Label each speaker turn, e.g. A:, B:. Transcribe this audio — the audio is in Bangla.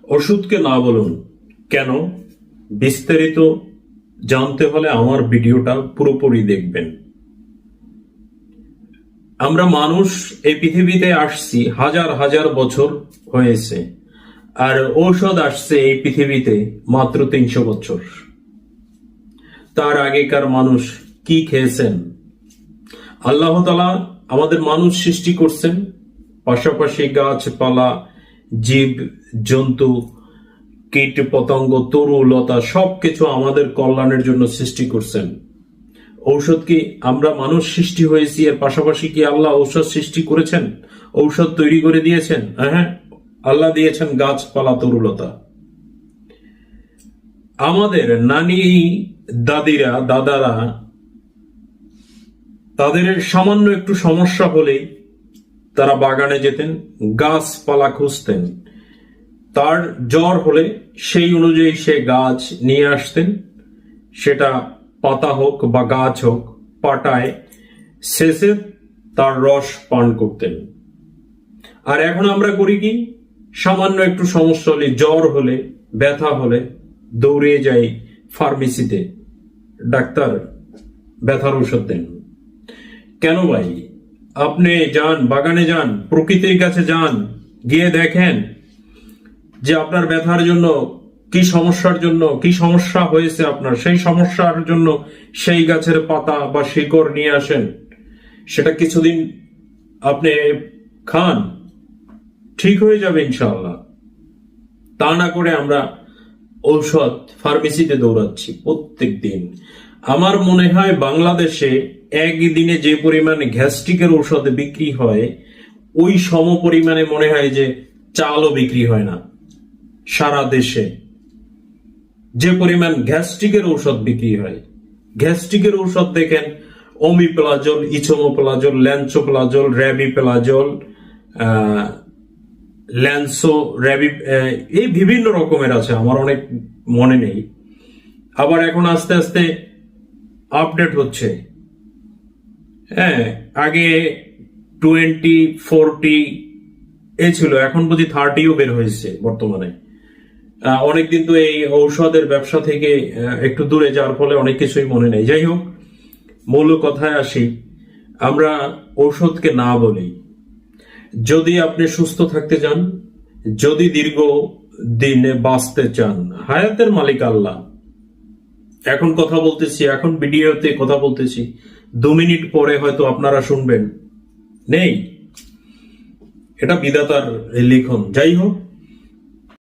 A: ওষুধকে না বলুন কেন? বিস্তারিত জানতে হলে আমার ভিডিওটা পুরোপুরি দেখবেন। আমরা মানুষ এই পৃথিবীতে আসছি হাজার হাজার বছর হয়েছে, আর ঔষধ আসছে এই পৃথিবীতে মাত্র 300 বছর। তার আগেকার মানুষ কি খেয়েছেন? আল্লাহ তাআলা আমাদের মানুষ সৃষ্টি করছেন, পাশাপাশি গাছপালা, জীব জন্তু, কীট পতঙ্গ, তরু লতা সবকিছু আমাদের কল্যাণের জন্য সৃষ্টি করছেন। ঔষধ কি আমরা মানুষ সৃষ্টি হয়েছি, এর পাশাপাশি কি আল্লাহ ঔষধ সৃষ্টি করেছেন? ঔষধ তৈরি করে দিয়েছেন? হ্যাঁ, আল্লাহ দিয়েছেন গাছপালা, তরুলতা। আমাদের নানি দাদিরা, দাদারা, তাদের সামান্য একটু সমস্যা হলেই তারা বাগানে যেতেন, গাছপালা খুঁজতেন। তার জ্বর হলে সেই অনুযায়ী সে গাছ নিয়ে আসতেন, সেটা পাতা হোক বা গাছ হোক, পাটায় শেষে তার রস পান করতেন। আর এখন আমরা করি কি? সামান্য একটু সমস্যা হলে, জ্বর হলে, ব্যথা হলে দৌড়ে যাই ফার্মেসিতে, ডাক্তার ব্যথার ঔষধ দেন। কেন ভাই? আপনি যান, বাগানে যান, প্রকৃতির কাছে যান, গিয়ে দেখেন যে আপনার ব্যথার জন্য কি সমস্যার জন্য কি সমস্যা হয়েছে আপনার, সেই সমস্যার জন্য সেই গাছের পাতা বা শিকড় নিয়ে আসেন, সেটা কিছুদিন আপনি খান, ঠিক হয়ে যাবে ইনশাআল্লাহ। তা না করে আমরা ঔষধ ফার্মেসিতে দৌড়াচ্ছি প্রত্যেক দিন। আমার মনে হয় বাংলাদেশে একদিনে যে পরিমাণে গ্যাস্ট্রিকের ঔষধ বিক্রি হয়, ওই সম পরিমাণে মনে হয় যে চালও বিক্রি হয় না। সারা দেশে যে পরিমাণ গ্যাস্ট্রিকের ঔষধ বিক্রি হয়, গ্যাস্ট্রিকের ঔষধ দেখেন ওমিপ্লাজল, ইছোমোপ্লাজল, ল্যান্সোপ্লাজল, র্যাবিপ্লাজল, ল্যান্সো র্যাবি, এই বিভিন্ন রকমের আছে, আমার অনেক মনে নেই। আবার এখন আস্তে আস্তে আপডেট হচ্ছে। হ্যাঁ, আগে 20, 40 এ ছিল, এখন বুঝি 30ও বের হয়েছে বর্তমানে। অনেকদিন তো এই ঔষধের ব্যবসা থেকে একটু দূরে যাওয়ার ফলে অনেক কিছুই মনে নেই। যাই হোক, মূল কথায় আসি, আমরা ঔষধকে না বলি। যদি আপনি সুস্থ থাকতে চান, যদি দীর্ঘ দিনে বাঁচতে চান, হায়াতের মালিক আল্লাহ। এখন কথা বলতেছি, এখন ভিডিওতে কথা বলতেছি, 2 মিনিট পরে হয়তো আপনারা শুনবেন নেই, এটা বিধাতার লিখন। যাই হোক,